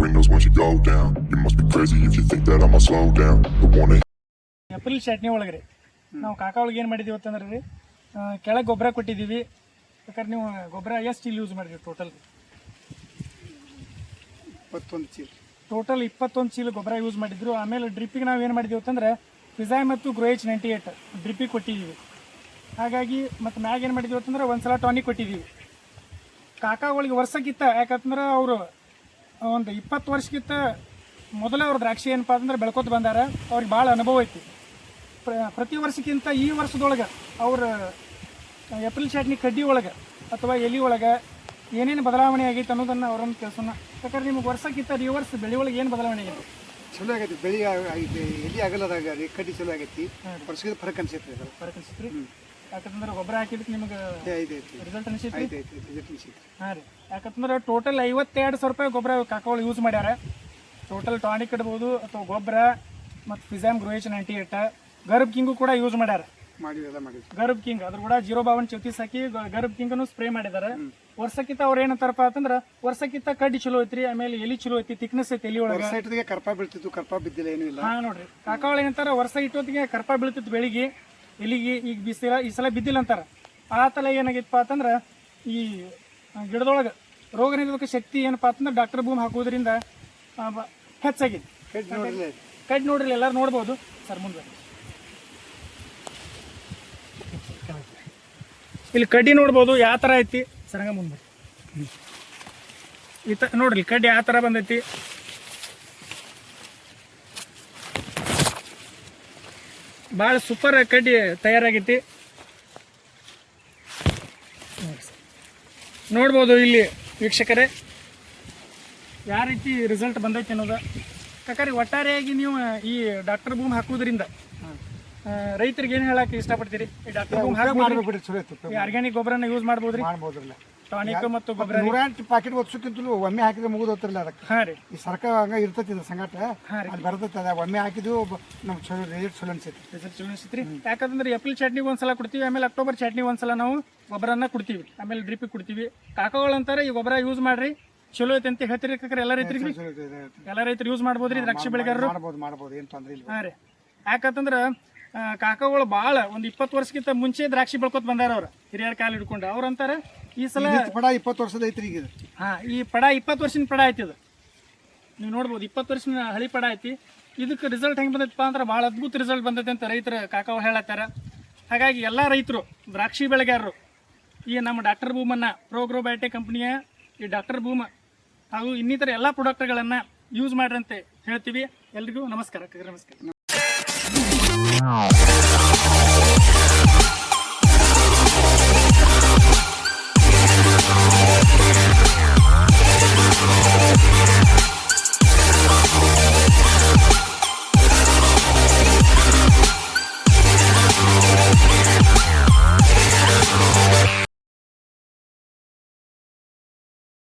windows once you go down. You must be crazy if you think that I'ma slow down. The one April chutney ಒಳಗೆ ರೀ ನಾವು ಕಾಕಾ ಒಳಗೆ ಏನು ಮಾಡಿದೀವಿ ಅಂತಂದ್ರೆ ರೀ ಕೆಳಗೆ ಗೊಬ್ಬರ ಕೊಟ್ಟಿದ್ದೀವಿ. ಬೇಕಾದ್ರೆ ನೀವು ಗೊಬ್ಬರ ಎಷ್ಟು ಚೀಲ ಯೂಸ್ ಮಾಡಿದ್ವಿ ಟೋಟಲ್ 21 ಚೀಲ ಟೋಟಲ್ 21 ಚೀಲ ಗೊಬ್ಬರ ಯೂಸ್ ಮಾಡಿದ್ರು. ಆಮೇಲೆ ಡ್ರಿಪ್ಪಿಗೆ ನಾವು ಏನು ಮಾಡಿದ್ದೀವಿ ಅಂತಂದ್ರೆ ಫಿಜಾಯ್ ಮತ್ತು ಗ್ರೋಎಚ್ 98 ಡ್ರಿಪ್ಪಿಗೆ ಕೊಟ್ಟಿದ್ದೀವಿ. ಹಾಗಾಗಿ ಮತ್ತು ಮ್ಯಾಗ ಏನು ಮಾಡಿದ್ದೀವಿ ಅಂತಂದ್ರೆ ಒಂದು ಸಲ ಟಾನಿಕ್ ಕೊಟ್ಟಿದ್ದೀವಿ. ಕಾಕಾಗಳಿಗೆ ವರ್ಷಕ್ಕಿಂತ ಯಾಕಂತಂದ್ರೆ ಅವರು ಒಂದು 20 ವರ್ಷಕ್ಕಿಂತ ಮೊದಲೇ ಅವ್ರ ದ್ರಾಕ್ಷಿ ಏನಪ್ಪ ಅಂತಂದ್ರೆ ಬೆಳ್ಕೊತ ಬಂದಾರ. ಅವ್ರಿಗೆ ಭಾಳ ಅನುಭವ ಐತಿ. ಪ್ರತಿ ವರ್ಷಕ್ಕಿಂತ ಈ ವರ್ಷದೊಳಗೆ ಅವ್ರ ಏಪ್ರಿಲ್ ಚಟ್ನಿ ಕಡ್ಡಿ ಒಳಗೆ ಅಥವಾ ಎಲೆ ಒಳಗೆ ಏನೇನು ಬದಲಾವಣೆ ಆಗೈತೆ ಅನ್ನೋದನ್ನು ಅವ್ರನ್ನ ಕೆಲಸನ ಯಾಕಂದ್ರೆ ನಿಮ್ಗೆ ವರ್ಷಕ್ಕಿಂತ ಈ ವರ್ಷ ಬೆಳೆ ಒಳಗೆ ಏನು ಬದಲಾವಣೆ ಆಗೈತೆ? ಚಲೋ ಆಗೈತಿ, ಬೆಳೆ ಆಗೈತಿ, ಎಲೆ ಆಗಲ್ಲದಾಗ ರೀ ಕಡ್ಡಿ ಚಲೋ ಆಗೈತಿ. ವರ್ಷದ ಫರಕ್ ಅನ್ಸೈತ್ರಿ ಅದು ಫರಕ್ ಅನ್ಸೈತ್ರಿ. ಯಾಕಂತಂದ್ರೆ ಗೊಬ್ಬರ ಹಾಕಿದಕ್ಕೆ ನಿಮ್ಗೆ ರಿಸಲ್ಟ್ ಅನಿಸೈತಿ. ಹಾಂ ರೀ, ಯಾಕಂತಂದ್ರೆ ಟೋಟಲ್ 52,000 ರೂಪಾಯಿ ಗೊಬ್ಬರ ಕಾಕಾಗಳು ಯೂಸ್ ಮಾಡ್ಯಾರ. ಟೋಟಲ್ ಟಾನಿಕ್ ಇಡ್ಬೋದು ಅಥವಾ ಗೊಬ್ಬರ ಮತ್ತು ಫಿಜಾಮ್ ಗ್ರೋಎಚ್ 98 ಗರ್ಭ್ ಕಿಂಗು ಕೂಡ ಯೂಸ್ ಮಾಡ್ಯಾರ. ಗರ್ಭ್ ಕಿಂಗ್ ಅದ್ರ ಕೂಡ 052 ಹಾಕಿ ಗರ್ಭ್ ಕಿಂಗನ್ನು ಸ್ಪ್ರೇ ಮಾಡಿದ್ದಾರೆ. ವರ್ಷಕ್ಕಿಂತ ಅವ್ರು ಏನಂತಾರಪ್ಪ ಅಂತಂದ್ರೆ ವರ್ಷಕ್ಕಿಂತ ಕಡ್ಡಿ ಚಲೋ ಐತ್ರಿ, ಆಮೇಲೆ ಎಲಿ ಚಲೋ ಐತಿ, ತಿಕ್ನೆಸ್ ಐತಿ ಎಲಿ ಒಳಗೆ. ಕರ್ಪ ಬೀಳ್ತಿತ್ತು, ಕರ್ಪ ಬಿದ್ದಿಲ್ಲ, ಏನೂ ಇಲ್ಲ. ಹಾ ನೋಡ್ರಿ, ಕಾಕಾವಳ ಏನಂತಾರ ವರ್ಷ ಇಟ್ಟೊತ್ತಿಗೆ ಕರ್ಪ ಬೀಳ್ತಿತ್ತು ಬೆಳಿಗ್ಗೆ, ಎಲಿಗೆ ಈಗ ಬಿಸಿಲ ಈ ಸಲ ಬಿದ್ದಿಲ್ಲ ಅಂತಾರ. ಆ ತಲ ಏನಾಗಿತ್ತಪ್ಪ ಅಂತಂದ್ರೆ ಈ ಗಿಡದೊಳಗೆ ರೋಗ ನಿರೋಧಕ ಶಕ್ತಿ ಏನಪ್ಪಾ ಅಂತಂದ್ರೆ ಡಾಕ್ಟರ್ ಬೂಮ್ ಹಾಕೋದ್ರಿಂದ ಹೆಚ್ಚಾಗಿದೆ. ಕಡ್ಡಿ ನೋಡ್ರಿ, ಎಲ್ಲರೂ ನೋಡ್ಬೋದು ಸರ್. ಮುಂದೆ ಇಲ್ಲಿ ಕಡ್ಡಿ ನೋಡ್ಬೋದು ಯಾವ ಥರ ಐತಿ ಸರ್. ಹಂಗ ಮುಂದೆ ನೋಡ್ರಿ ಕಡ್ಡಿ ಯಾವ ಥರ ಬಂದೈತಿ. ಭಾಳ ಸೂಪರ್ ಕಡ್ಡಿ ತಯಾರಾಗೈತಿ ನೋಡ್ಬೋದು ಇಲ್ಲಿ ವೀಕ್ಷಕರೇ ಯಾವ ರೀತಿ ರಿಸಲ್ಟ್ ಬಂದೈತಿ ಅನ್ನೋದು. ಯಾಕಂದ್ರೆ ಒಟ್ಟಾರೆಯಾಗಿ ನೀವು ಈ ಡಾಕ್ಟರ್ ಬೂಮ್ ಹಾಕೋದ್ರಿಂದ ರೈತರಿಗೆ ಏನು ಹೇಳಕ್ಕೆ ಇಷ್ಟಪಡ್ತೀರಿ? ಈ ಡಾಕ್ಟರ್ ಬೂಮ್ ಹಾಕಿ ಆರ್ಗ್ಯಾನಿಕ್ ಗೊಬ್ಬರನ ಯೂಸ್ ಮಾಡ್ಬೋದ್ರಿ. ಟಾನಿಕ್ ಮತ್ತು ಗೊಬ್ಬರ 108 ಪ್ಯಾಕೆಟ್ ಓದಿಸೋಕ್ಕಿಂತಲೂ ಒಮ್ಮೆ ಹಾಕಿದ್ರೆ ಮುಗಿದು ಹೋಗ್ತಿರಲ್ಲ ಅದಕ್ಕೆ. ಹಾಂ ರೀ, ಈ ಸರ್ಕಾರ ಹಂಗ ಇರ್ತೈತಿ ಇದ್ರ ಸಂಗಾಟ ಅಲ್ಲಿ ಬರ್ತೈತೆ. ಅದ ಒಮ್ಮೆ ಹಾಕಿದ್ವು ನಮ್ಗೆ ಚಲೋ ರಿಸಲ್ಟ್ ಚಲೋ ಅನ್ಸೈತಿ. ರಿಸಲ್ಟ್ ಚಲೋ ಅನ್ಸೈತ್ರಿ. ಯಾಕಂದ್ರೆ ಏಪ್ರಿಲ್ ಚಟ್ನಿಗೆ ಒಂದ್ಸಲ ಕೊಡ್ತೀವಿ, ಆಮೇಲೆ ಅಕ್ಟೋಬರ್ ಚಟ್ನಿಗೆ ಒಂದ್ಸಲ ನಾವು ಗೊಬ್ಬರನ್ನ ಕೊಡ್ತೀವಿ, ಆಮೇಲೆ ಡ್ರಿಪ್ಪಿಗೆ ಕೊಡ್ತೀವಿ. ಕಾಕಾಗಳಂತಾರೆ ಈ ಗೊಬ್ಬರ ಯೂಸ್ ಮಾಡ್ರಿ ಚಲೋ ಐತೆ ಅಂತ ಹೇಳ್ತೀರಿ. ಯಾಕಂದ್ರೆ ಎಲ್ಲ ರೈತರು ಯೂಸ್ ಮಾಡ್ಬೋದ್ರಿ, ದ್ರಾಕ್ಷಿ ಬೆಳೆಗಾರರು ಮಾಡ್ಬೋದು, ಏನು ತೊಂದರೆ ಇಲ್ಲ. ಹಾಂ ರೀ, ಯಾಕಂತಂದ್ರೆ ಕಾಕಾಗಳು ಭಾಳ ಒಂದು 20 ವರ್ಷಕ್ಕಿಂತ ಮುಂಚೆ ದ್ರಾಕ್ಷಿ ಬೆಳ್ಕೊತ ಬಂದಾರ ಅವ್ರು, ಹಿರಿಯರ ಕಾಲ ಹಿಡ್ಕೊಂಡು. ಅವ್ರು ಅಂತಾರೆ ಈ ಸಲ ಪಡ 20 ವರ್ಷದ ಐತ್ರಿ ಈಗ. ಹಾಂ, ಈ ಪಡ 20 ವರ್ಷದ ಪಡ ಐತಿ. ಇದು ನೀವು ನೋಡ್ಬೋದು 20 ವರ್ಷದ ಹಳಿ ಪಡ ಐತಿ. ಇದಕ್ಕೆ ರಿಸಲ್ಟ್ ಹೆಂಗೆ ಬಂದೈತಪ್ಪ ಅಂದ್ರೆ ಭಾಳ ಅದ್ಭುತ ರಿಸಲ್ಟ್ ಬಂದೈತೆ ಅಂತ ರೈತರು ಕಾಕಾವು ಹೇಳತ್ತಾರ. ಹಾಗಾಗಿ ಎಲ್ಲ ರೈತರು ದ್ರಾಕ್ಷಿ ಬೆಳೆಗಾರರು ಈ ನಮ್ಮ ಡಾಕ್ಟರ್ ಬೂಮನ್ನು ಪ್ರೋಗ್ರೋ ಬಯೋಟೆಕ್ ಕಂಪ್ನಿಯ ಈ ಡಾಕ್ಟರ್ ಬೂಮ್ ಹಾಗೂ ಇನ್ನಿತರ ಎಲ್ಲ ಪ್ರಾಡಕ್ಟ್ಗಳನ್ನು ಯೂಸ್ ಮಾಡ್ರಂತೆ ಹೇಳ್ತೀವಿ. ಎಲ್ರಿಗೂ ನಮಸ್ಕಾರ. Wow.